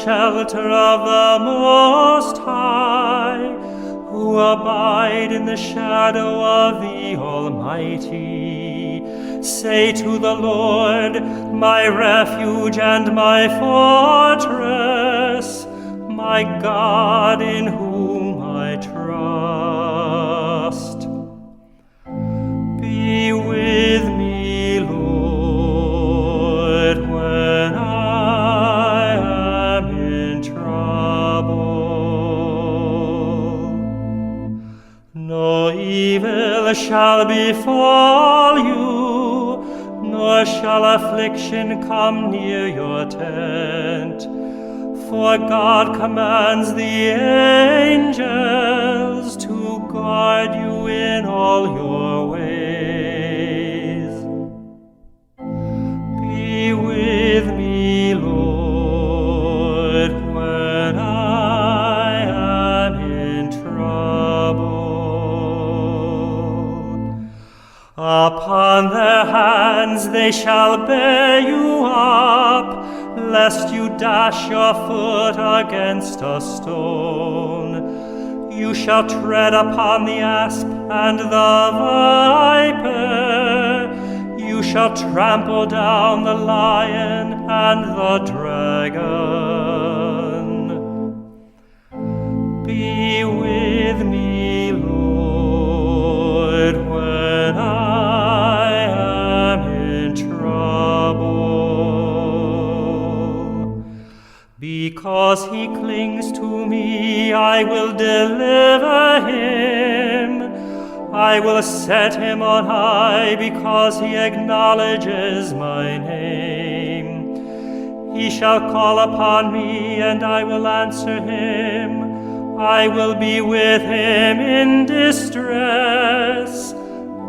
shelter of the Most High, who abide in the shadow of the Almighty. Say to the Lord, my refuge and my fortress, my God in whom I trust. Be with me, Lord, when I am in trouble. No evil shall befall you, nor shall affliction come near your tent. For God commands the angels to guard you in all your ways. Be with me, Lord, when I am in trouble. Upon their hands they shall bear you up, lest you dash your foot against a stone. You shall tread upon the asp and the viper. You shall trample down the lion and the dragon. Be with me, Lord, when I am in trouble. Because he clings to me, I will deliver him. I will set him on high because he acknowledges my name. He shall call upon me, and I will answer him. I will be with him in distress.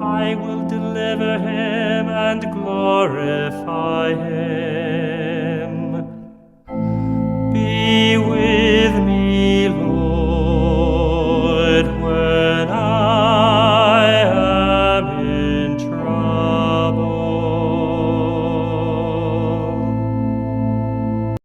I will deliver him and glorify him. Be with